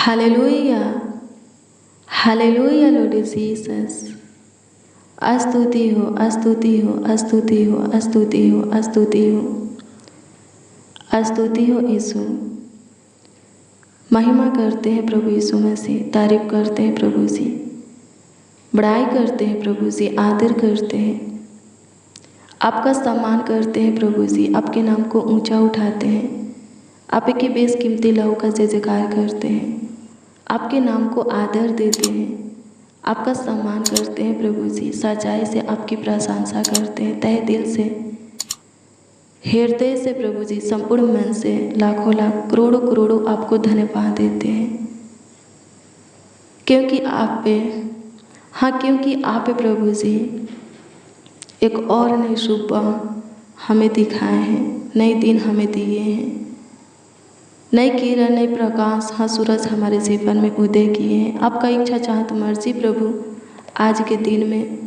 Hallelujah. Hallelujah, Lord Jesus. स्तुति हो, स्तुति हो, स्तुति हो, स्तुति हो, स्तुति हो, स्तुति हो यीशु। महिमा करते हैं प्रभु यीशु मसीह, तारीफ करते हैं प्रभु जी, बड़ाई करते हैं प्रभु जी, आदर करते हैं, आपका सम्मान करते हैं प्रभु जी, आपके नाम को ऊंचा उठाते हैं, आपके बेशकीमती लहू का जय जयकार करते हैं, आपके नाम को आदर देते हैं, आपका सम्मान करते हैं प्रभु जी, सच्चाई से आपकी प्रशंसा करते हैं, तहे दिल से, हृदय से प्रभु जी, संपूर्ण मन से, लाखों लाख करोड़ों करोड़ों आपको धन्यवाद देते हैं, क्योंकि आप पे, क्योंकि आप पे प्रभु जी एक और नई सुबह हमें दिखाए हैं, नए दिन हमें दिए हैं, नई किरण, नई प्रकाश, सूरज हमारे जीवन में उदय किए हैं। आपका इच्छा चाहत मर्जी प्रभु आज के दिन में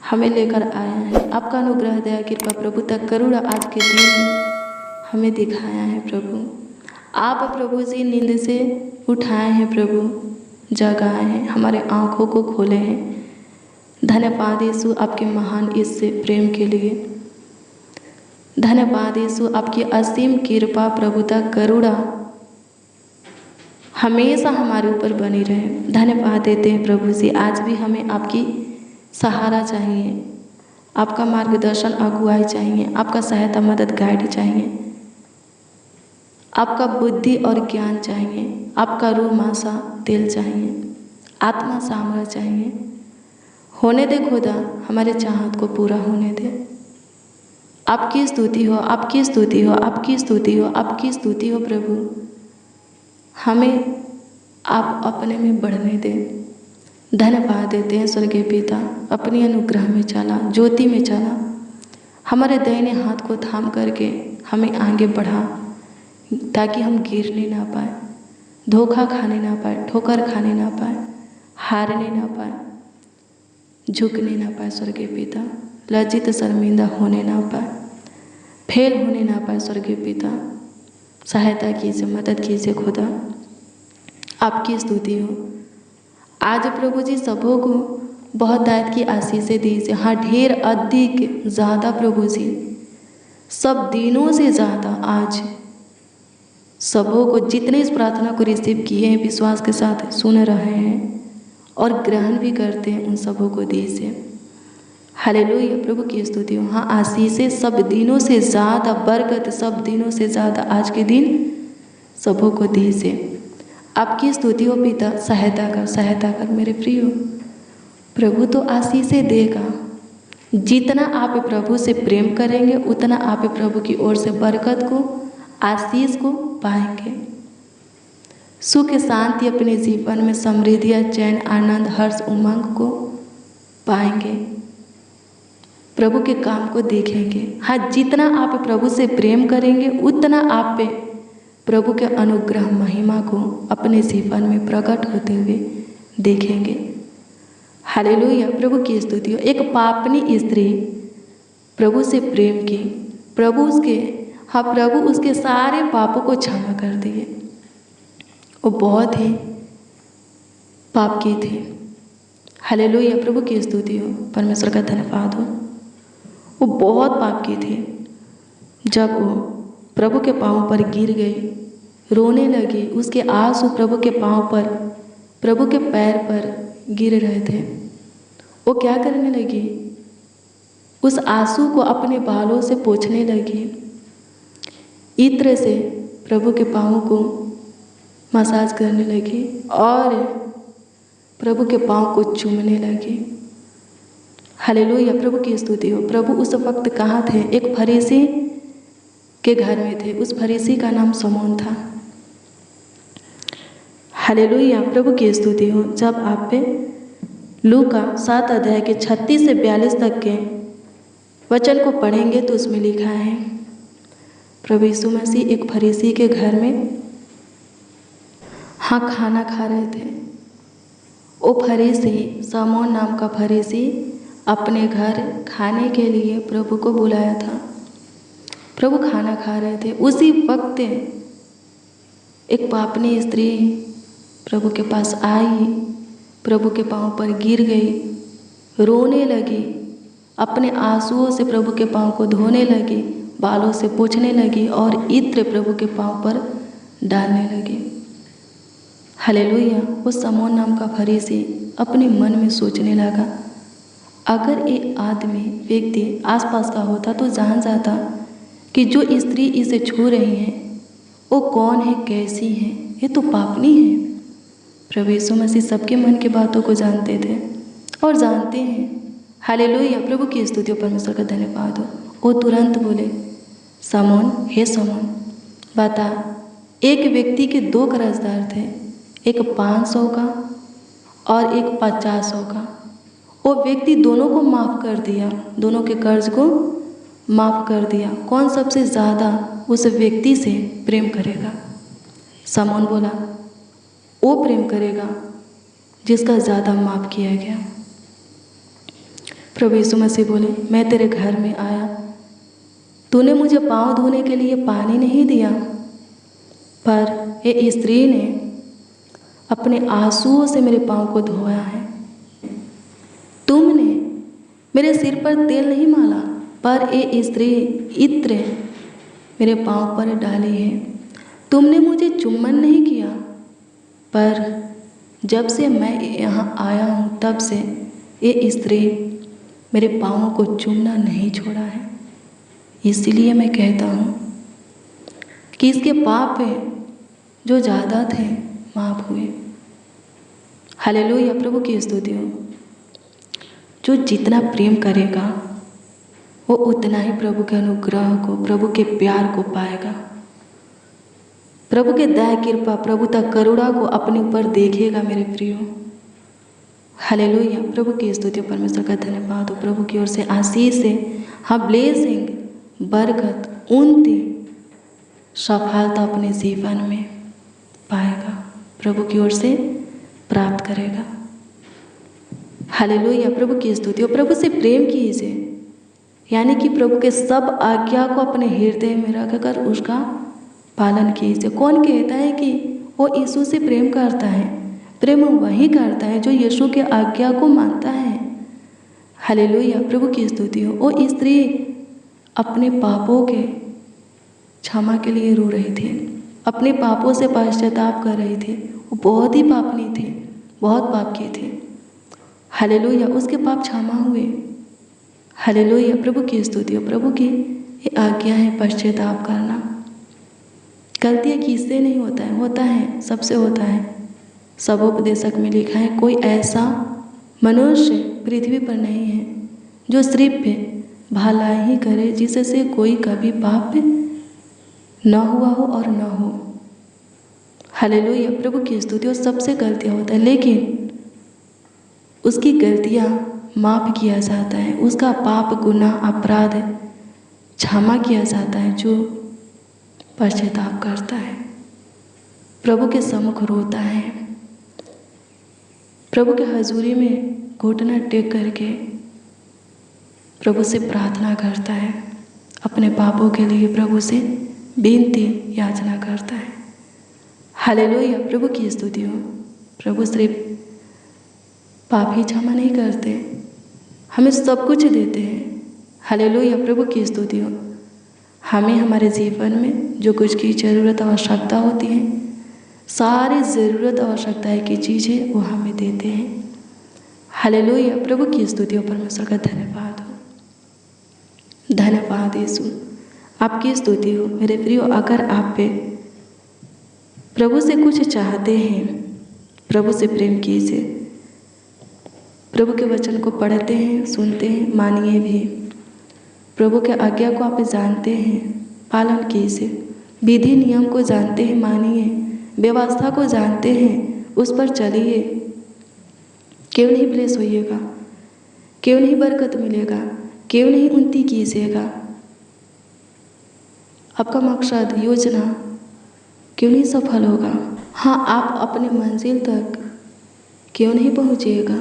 हमें लेकर आया है। आपका अनुग्रह दया कृपा प्रभु तक करुणा आज के दिन में हमें दिखाया है प्रभु। आप प्रभु जी नींद से उठाए हैं प्रभु, जगाए हैं, हमारे आँखों को खोले हैं। धन्यवाद यीशु आपके महान इससे प्रेम के लिए। धन्यवाद यीशु आपकी असीम कृपा प्रभुता करुणा हमेशा हमारे ऊपर बनी रहे। धन्यवाद देते हैं प्रभु जी, आज भी हमें आपकी सहारा चाहिए, आपका मार्गदर्शन अगुवाई चाहिए, आपका सहायता मदद गाइड चाहिए, आपका बुद्धि और ज्ञान चाहिए, आपका रूह मासा दिल चाहिए, आत्मा सामर्थ चाहिए। होने दे खुदा, हमारे चाहत को पूरा होने दे। आपकी स्तुति हो, आपकी स्तुति हो, आपकी स्तुति हो, आपकी स्तुति हो प्रभु। हमें आप अपने में बढ़ने दें। धन्यवाद देते हैं स्वर्गीय पिता, अपनी अनुग्रह में चला, ज्योति में चला, हमारे दाहिने हाथ को थाम करके हमें आगे बढ़ा, ताकि हम गिरने ना पाए, धोखा खाने ना पाए, ठोकर खाने ना पाए, हारने ना पाए, झुकने ना पाए स्वर्गीय पिता, लज्जित शर्मिंदा होने ना पाए, फेल होने ना पाए स्वर्गीय पिता। सहायता कीजिए, मदद कीजिए खुदा, आपकी स्तुति हो। आज प्रभु जी सबों को बहुत दायित्व की आशीषें दीजिए। ढेर अधिक ज़्यादा प्रभु जी, सब दिनों से ज़्यादा आज सबों को जितने इस प्रार्थना को रिसीव किए हैं, विश्वास के साथ सुन रहे हैं और ग्रहण भी करते हैं, उन सबों को दीजिए। हालेलुया, प्रभु की स्तुति हो। आशीषें सब दिनों से ज़्यादा, बरकत सब दिनों से ज़्यादा आज के दिन सबों को दीजिए। आपकी स्तुति हो पिता, सहायता कर मेरे प्रिय। प्रभु तो आशीषें देगा, जितना आप प्रभु से प्रेम करेंगे उतना आप प्रभु की ओर से बरकत को, आशीष को पाएंगे। सुख शांति अपने जीवन में, समृद्धि, चैन, आनंद, हर्ष, उमंग को पाएंगे। प्रभु के काम को देखेंगे। जितना आप प्रभु से प्रेम करेंगे उतना आप पे प्रभु के अनुग्रह महिमा को अपने जीवन में प्रकट होते हुए देखेंगे। हालेलुया, प्रभु की स्तुति हो। एक पापनी स्त्री प्रभु से प्रेम की, प्रभु उसके सारे पापों को क्षमा कर दिए। वो बहुत ही पाप की थी। हालेलुया, प्रभु की स्तुति हो, परमेश्वर का धन्यवाद हो। वो बहुत पाप की थी। जब वो प्रभु के पाँव पर गिर गई, रोने लगी, उसके आंसू प्रभु के पाँव पर, प्रभु के पैर पर गिर रहे थे। वो क्या करने लगी? उस आंसू को अपने बालों से पोंछने लगी, इत्र से प्रभु के पाँव को मसाज करने लगी और प्रभु के पाँव को चूमने लगी। हालेलुया, प्रभु की स्तुति हो। प्रभु उस वक्त कहाँ थे? एक फरीसी के घर में थे। उस फरीसी का नाम शमौन था। हालेलुया, प्रभु की स्तुति हो। जब आप पे लूका 7 अध्याय के 36 से 42 तक के वचन को पढ़ेंगे तो उसमें लिखा है, प्रभु यीशु मसीह एक फरीसी के घर में खाना खा रहे थे। वो फरीसी, शमौन नाम का फरीसी, अपने घर खाने के लिए प्रभु को बुलाया था। प्रभु खाना खा रहे थे। उसी वक्त एक पापनी स्त्री प्रभु के पास आई, प्रभु के पाँव पर गिर गई, रोने लगी, अपने आंसुओं से प्रभु के पाँव को धोने लगी, बालों से पोंछने लगी और इत्र प्रभु के पाँव पर डालने लगी। हालेलुया। वो समौन नाम का फरीसी अपने मन में सोचने लगा, अगर एक आदमी व्यक्ति आसपास का होता तो जान जाता कि जो स्त्री इसे छू रही है वो कौन है, कैसी है, ये तो पापनी है। प्रभु यीशु मसीह सबके मन की बातों को जानते थे और जानते हैं। हालेलुया। प्रभु की स्तुति हो, परमेश्वर का धन्यवाद हो। वो तुरंत बोले, समौन, हे समौन, बता, एक व्यक्ति के 2 कर्जदार थे, एक 500 का और एक 50 का। वो व्यक्ति दोनों को माफ़ कर दिया, दोनों के कर्ज को माफ़ कर दिया। कौन सबसे ज़्यादा उस व्यक्ति से प्रेम करेगा? समौन बोला, वो प्रेम करेगा जिसका ज़्यादा माफ़ किया गया। प्रभु यीशु मसीह बोले, मैं तेरे घर में आया, तूने मुझे पाँव धोने के लिए पानी नहीं दिया, पर ये स्त्री ने अपने आंसुओं से मेरे पाँव को धोया है। तुमने मेरे सिर पर तेल नहीं माला, पर ये स्त्री इत्र मेरे पाँव पर डाली है। तुमने मुझे चुम्बन नहीं किया, पर जब से मैं यहाँ आया हूँ तब से ये स्त्री मेरे पाँव को चूमना नहीं छोड़ा है। इसलिए मैं कहता हूँ कि इसके पाप जो ज़्यादा थे माफ़ हुए। हालेलुया। प्रभु की स्तुति हो। जो जितना प्रेम करेगा वो उतना ही प्रभु के अनुग्रह को, प्रभु के प्यार को पाएगा। प्रभु के दया कृपा, प्रभु तक करुणा को अपने ऊपर देखेगा मेरे प्रियो। हालेलुया। प्रभु की स्तुति, परमेश्वर का धन्यवाद हो। प्रभु की ओर से आशीष है, हाँ, ब्लेसिंग, बरकत, उन्नति, सफलता अपने जीवन में पाएगा, प्रभु की ओर से प्राप्त करेगा। हालेलुया। प्रभु की स्तुति हो। प्रभु से प्रेम कीजिए, यानी कि प्रभु के सब आज्ञा को अपने हृदय में रखकर उसका पालन कीजिए। कौन कहता है कि वो यीशु से प्रेम करता है? प्रेम वही करता है जो यीशु के आज्ञा को मानता है। हालेलुया। प्रभु की स्तुति हो। वो स्त्री अपने पापों के क्षमा के लिए रो रही थी, अपने पापों से पश्चाताप कर रही थी। वो बहुत ही पापनी थी, बहुत पाप किए थे। हालेलुया। उसके पाप क्षमा हुए। हालेलुया। प्रभु की स्तुति हो। प्रभु की ये आज्ञा है पश्चाताप करना। गलतियाँ किससे नहीं होता है? होता है, सबसे होता है। सबोपदेशक में लिखा है, कोई ऐसा मनुष्य पृथ्वी पर नहीं है जो सिर्फ भलाई ही करे, जिससे कोई कभी पाप न हुआ हो और न हो। हालेलुया। प्रभु की स्तुति हो। सबसे गलतियाँ होता है, लेकिन उसकी गलतियाँ माफ़ किया जाता है, उसका पाप, गुनाह, अपराध क्षमा किया जाता है जो पश्चाताप करता है, प्रभु के सम्मुख रोता है, प्रभु के हजूरी में घुटना टेक करके प्रभु से प्रार्थना करता है, अपने पापों के लिए प्रभु से विनती याचना करता है। हालेलुया। प्रभु की स्तुति हो। प्रभु सिर्फ पाप ही क्षमा नहीं करते, हमें सब कुछ देते हैं। हालेलुया। प्रभु की स्तुति हो। हमें हमारे जीवन में जो कुछ की ज़रूरत आवश्यकता होती है, सारी ज़रूरत आवश्यकताएं की चीज़ें वो हमें देते हैं। हालेलुया। प्रभु की स्तुति हो। परमेश्वर का धन्यवाद हो। धन्यवाद यीशु, आपकी स्तुति हो। मेरे प्रियो, अगर आप पे प्रभु से कुछ चाहते हैं, प्रभु से प्रेम कीजिए। प्रभु के वचन को पढ़ते हैं, सुनते हैं, मानिए भी। प्रभु के आज्ञा को आप जानते हैं, पालन कीजिए। विधि नियम को जानते हैं, मानिए। व्यवस्था को जानते हैं, उस पर चलिए। क्यों नहीं ब्लेस होइएगा? क्यों नहीं बरकत मिलेगा? क्यों नहीं उन्नति कीजिएगा? आपका मकसद, योजना क्यों नहीं सफल होगा? हाँ, आप अपने मंजिल तक क्यों नहीं पहुँचिएगा?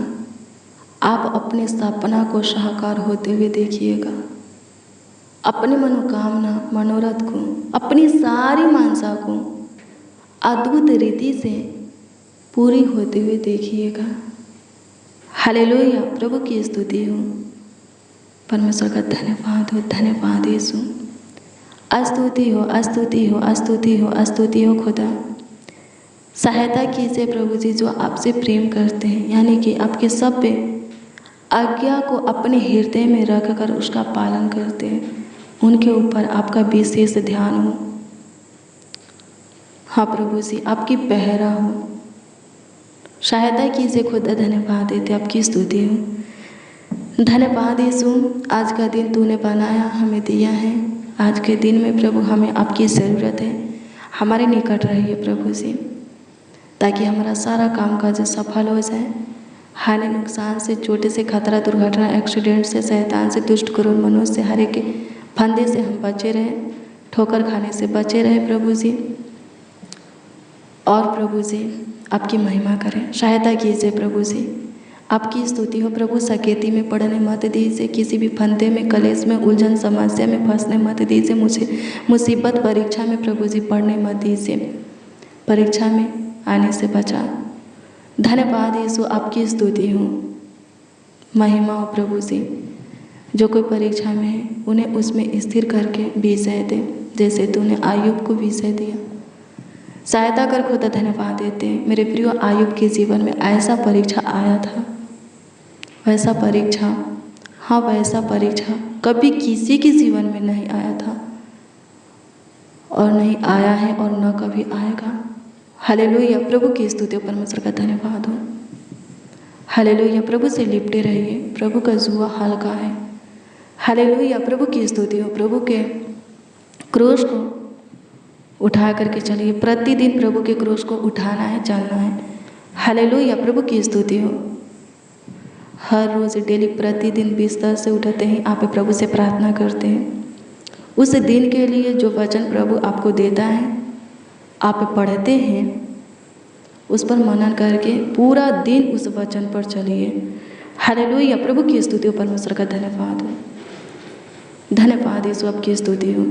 आप अपने सपना को साकार होते हुए देखिएगा। अपनी मनोकामना, मनोरथ को, अपनी सारी मानसा को अद्भुत रीति से पूरी होते हुए देखिएगा। हालेलुया, प्रभु की स्तुति हो, परमेश्वर का धन्यवाद हो, धन्यवाद यीशु। स्तुति हो, स्तुति हो, स्तुति हो, स्तुति हो खुदा। सहायता कीजिए प्रभु जी जो आपसे प्रेम करते हैं, यानी कि आपके सभ्य आज्ञा को अपने हृदय में रखकर उसका पालन करते हैं, उनके ऊपर आपका विशेष ध्यान हो। हाँ प्रभु जी, आपकी पहरा हो, सहायता कीजिए खुदा। धन्यवाद देते, आपकी स्तुति हो। धन्यवाद यीशु, आज का दिन तूने बनाया, हमें दिया है। आज के दिन में प्रभु हमें आपकी ज़रूरत है, हमारे निकट रहिए प्रभु जी, ताकि हमारा सारा काम काज सफल हो जाए। हानि नुकसान से, छोटे से खतरा, दुर्घटना, एक्सीडेंट से, शैतान से, दुष्ट क्रूर मनुष्य से, हर एक फंदे से हम बचे रहें, ठोकर खाने से बचे रहे प्रभु जी। और प्रभु जी आपकी महिमा करें, सहायता कीजिए प्रभु जी, आपकी स्तुति हो प्रभु। सकेती में पड़ने मत दीजिए, किसी भी फंदे में, कलेश में, उलझन समस्या में फंसने मत दीजिए, मुझे मुसीबत परीक्षा में प्रभु जी पढ़ने मत दीजिए, परीक्षा में आने से बचा। धन्यवाद यीशु, आपकी स्तुति हो, महिमा हो प्रभु जी। जो कोई परीक्षा में है उन्हें उसमें स्थिर करके विजय दे, जैसे तूने आयुब को विजय दिया। सहायता कर खुदा, धन्यवाद देते हैं। मेरे प्रिय, आयुब के जीवन में ऐसा परीक्षा आया था, वैसा परीक्षा, हाँ वैसा परीक्षा कभी किसी के जीवन में नहीं आया था, और नहीं आया है और न कभी आएगा। हालेलुया, प्रभु की स्तुति, परमेश्वर का धन्यवाद हो। हालेलुया, प्रभु से लिपटे रहिए, प्रभु का जुआ हल्का है। हालेलुया, प्रभु की स्तुति हो, प्रभु के क्रूस को उठा करके चलिए, प्रतिदिन प्रभु के क्रूस को उठाना है, चलना है। हालेलुया, प्रभु की स्तुति हो। हर रोज़ डेली प्रतिदिन बिस्तर से उठते हैं आप प्रभु से प्रार्थना करते हैं, उस दिन के लिए जो वचन प्रभु आपको देता है आप पढ़ते हैं, उस पर मनन करके पूरा दिन उस वचन पर चलिए। हालेलुया, प्रभु की स्तुति हो, परमेश्वर का धन्यवाद हो। धन्यवाद यीशु, आपकी स्तुति हो,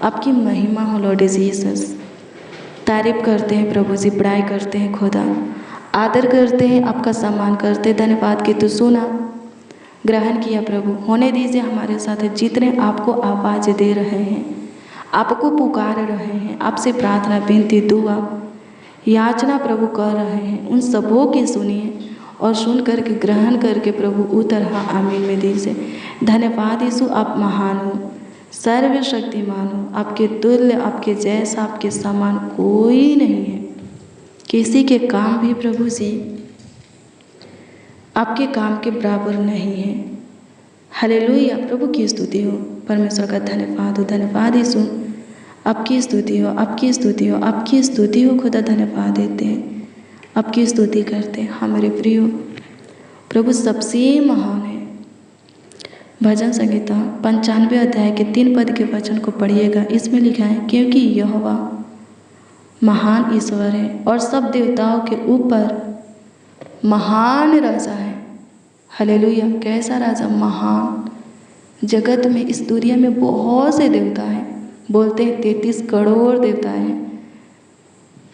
आपकी महिमा हो लॉर्ड जीसस। तारीफ करते हैं प्रभु जी, बड़ाई करते हैं खुदा, आदर करते हैं, आपका सम्मान करते हैं। धन्यवाद कि तू सुना, ग्रहण किया प्रभु। होने दीजिए हमारे साथ जितने आपको आवाज़ दे रहे हैं, आपको पुकार रहे हैं, आपसे प्रार्थना, विनती, दुआ, याचना प्रभु कर रहे हैं, उन सबों की सुनिए और सुन करके ग्रहण करके प्रभु उतर हाँ आमीन में दीजिए। धन्यवाद यीशु, आप महान हो, सर्वशक्तिमान हो, आपके तुल्य, आपके जैसा, आपके समान कोई नहीं है। किसी के काम भी प्रभु जी आपके काम के बराबर नहीं है। हालेलुया, प्रभु की स्तुति हो, परमेश्वर का धन्यवाद हो। धन्यवाद यीशु, आपकी स्तुति हो, आपकी स्तुति हो, आपकी स्तुति हो खुदा। धन्यवाद देते हैं, आपकी स्तुति करते हैं। हमारे प्रिय प्रभु सबसे महान है। भजन संहिता 95 अध्याय के 3 पद के वचन को पढ़िएगा। इसमें लिखा है, क्योंकि यहोवा महान ईश्वर है और सब देवताओं के ऊपर महान राजा है। हालेलुया, कैसा राजा? महान। जगत में, इस दुनिया में बहुत से देवता हैं, बोलते हैं 33 करोड़ देवता हैं।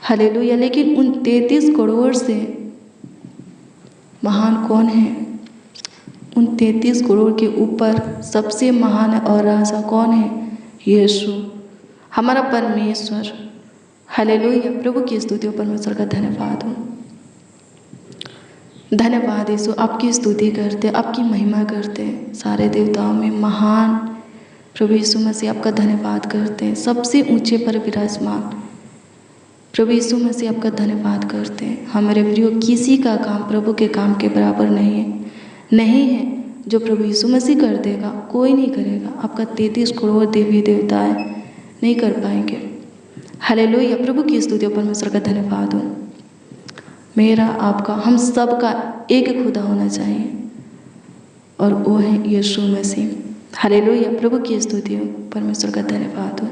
हालेलुया, लेकिन उन 33 करोड़ से महान कौन है? उन 33 करोड़ के ऊपर सबसे महान है और राजा कौन है? यीशु, हमारा परमेश्वर। हालेलुया, प्रभु की स्तुति हो, परमेश्वर का धन्यवाद हो। धन्यवाद यीशु, आपकी स्तुति करते, आपकी महिमा करते, सारे देवताओं में महान प्रभु यीशु मसीह आपका धन्यवाद करते हैं। सबसे ऊंचे पर विराजमान प्रभु यीशु मसीह आपका धन्यवाद करते हैं। हमारे प्रियो, किसी का काम प्रभु के काम के बराबर नहीं है, नहीं है। जो प्रभु यीशु मसीह कर देगा कोई नहीं करेगा। आपका 33 करोड़ देवी देवता है, नहीं कर पाएंगे। हालेलुया, प्रभु की स्तुति हो, परमेश्वर का धन्यवाद हो। मेरा, आपका, हम सब का एक खुदा होना चाहिए और वो है यीशु मसीह। हालेलुया, प्रभु की स्तुति हो, परमेश्वर का धन्यवाद हो।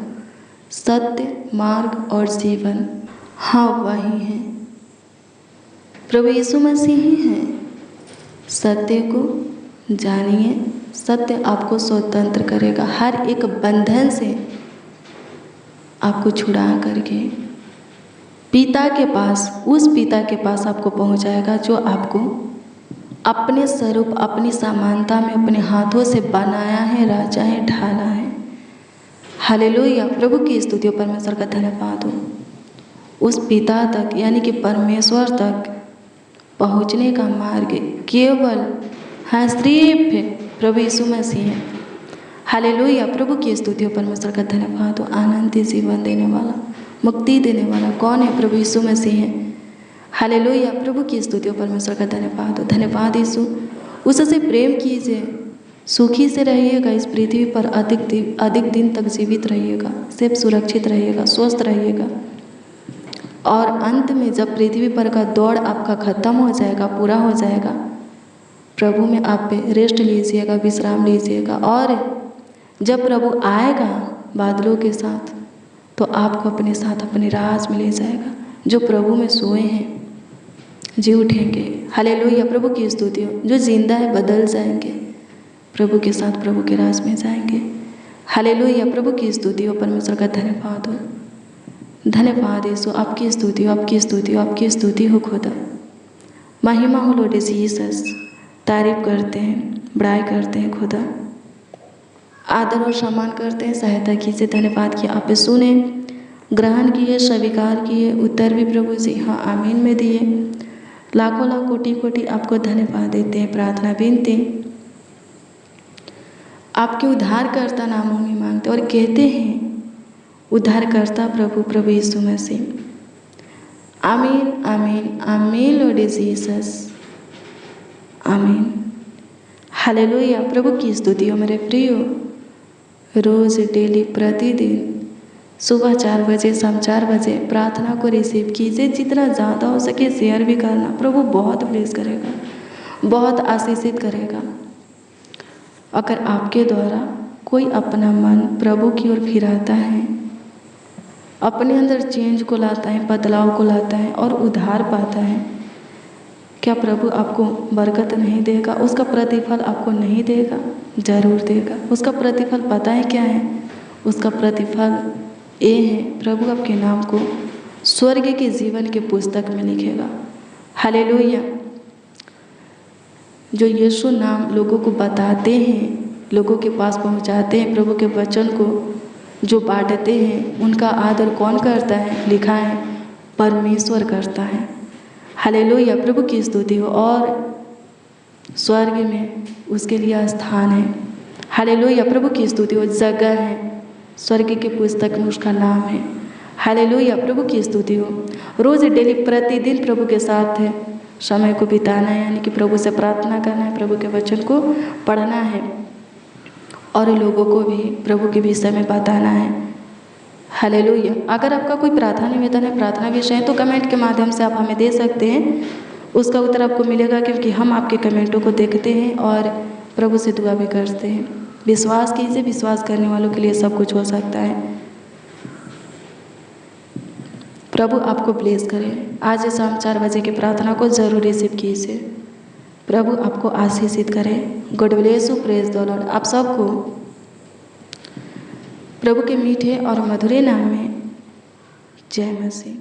सत्य, मार्ग और जीवन, हाँ वही है, प्रभु यीशु मसीह ही है। सत्य को जानिए, सत्य आपको स्वतंत्र करेगा, हर एक बंधन से आपको छुड़ा करके पिता के पास, उस पिता के पास आपको पहुंचाएगा जो आपको अपने स्वरूप, अपनी समानता में अपने हाथों से बनाया है, राजा है, ढाला है। हालेलुया, प्रभु की स्तुति हो, परमेश्वर का धन्यवाद हो। उस पिता तक यानी कि परमेश्वर तक पहुंचने का मार्ग केवल सिर्फ प्रभु यीशु मसीह है। हालेलुया, प्रभु की स्तुति हो, परमेश्वर का धन्यवाद हो। आनंदी जीवन देने वाला, मुक्ति देने वाला कौन है? प्रभु यीशु मसीह है। हालेलुया, प्रभु की स्तुति हो, परमेश्वर का धन्यवाद हो। धन्यवाद यीशु। उससे प्रेम कीजिए, सुखी से रहिएगा, इस पृथ्वी पर अधिक दिन तक जीवित रहिएगा, सिर्फ सुरक्षित रहिएगा, स्वस्थ रहिएगा। और अंत में जब पृथ्वी पर का दौड़ आपका खत्म हो जाएगा, पूरा हो जाएगा, प्रभु में आप पे रेस्ट लीजिएगा, विश्राम लीजिएगा। और जब प्रभु आएगा बादलों के साथ, तो आपको अपने साथ अपने राज में ले जाएगा। जो प्रभु में सोए हैं जी उठेंगे। हालेलुया, प्रभु की स्तुति हो। जो जिंदा है बदल जाएंगे, प्रभु के साथ प्रभु के राज में जाएंगे। हालेलुया, प्रभु की स्तुति हो, परमेश्वर का धन्यवाद हो। धन्यवाद यीशु, आपकी स्तुति हो, आपकी स्तुति हो, आपकी स्तुति हो खुदा। महिमा हो लॉर्ड जीसस। तारीफ करते हैं, बड़ाई करते हैं खुदा, आदर और सम्मान करते हैं। सहायता कीजिए, धन्यवाद किया आप सुने, ग्रहण किए, स्वीकार किए, उत्तर भी प्रभु जी हाँ आमीन में दिए। लाखों लाख कोटि कोटि आपको धन्यवाद देते हैं। प्रार्थना विनती आपके उद्धारकर्ता नामों में मांगते और कहते हैं, उद्धारकर्ता प्रभु, प्रभु यीशु मसीह। आमीन आमीन आमीन लॉर्ड जीसस, आमीन। हालेलुया, प्रभु की स्तुति हो मेरे प्रियो। रोज डेली प्रतिदिन सुबह 4 बजे, शाम 4 बजे प्रार्थना को रिसीव कीजिए। जितना ज़्यादा हो सके शेयर भी करना। प्रभु बहुत ब्लेस करेगा, बहुत आशीषित करेगा। अगर आपके द्वारा कोई अपना मन प्रभु की ओर फिराता है, अपने अंदर चेंज को लाता है, बदलाव को लाता है और उद्धार पाता है, क्या प्रभु आपको बरकत नहीं देगा? उसका प्रतिफल आपको नहीं देगा? जरूर देगा। उसका प्रतिफल पता है क्या है? उसका प्रतिफल ये है, प्रभु आपके नाम को स्वर्ग के जीवन के पुस्तक में लिखेगा। हालेलुया। जो यीशु नाम लोगों को बताते हैं, लोगों के पास पहुंचाते हैं, प्रभु के वचन को जो बांटते हैं, उनका आदर कौन करता है? लिखा है परमेश्वर करता है। हालेलुया, प्रभु की स्तुति हो। और स्वर्ग में उसके लिए स्थान है। हालेलुया, प्रभु की स्तुति हो। जगह है स्वर्ग की पुस्तक में, उसका नाम है। हालेलुया, प्रभु की स्तुति हो। रोज डेली प्रतिदिन प्रभु के साथ है समय को बिताना है, यानी कि प्रभु से प्रार्थना करना है, प्रभु के वचन को पढ़ना है और लोगों को भी प्रभु के विषय में बताना है। हालेलुया। अगर आपका कोई प्रार्थना निवेदन है, प्रार्थना विषय है, तो कमेंट के माध्यम से आप हमें दे सकते हैं। उसका उत्तर आपको मिलेगा, क्योंकि हम आपके कमेंटों को देखते हैं और प्रभु से दुआ भी करते हैं। विश्वास कीजिए, विश्वास करने वालों के लिए सब कुछ हो सकता है। प्रभु आपको ब्लेस करे। आज शाम 4 बजे की प्रार्थना को जरूर रिसीव कीजिए। प्रभु आपको आशीषित करे। God bless you, praise the Lord. आप सबको प्रभु के मीठे और मधुरे नाम में जय मसीह।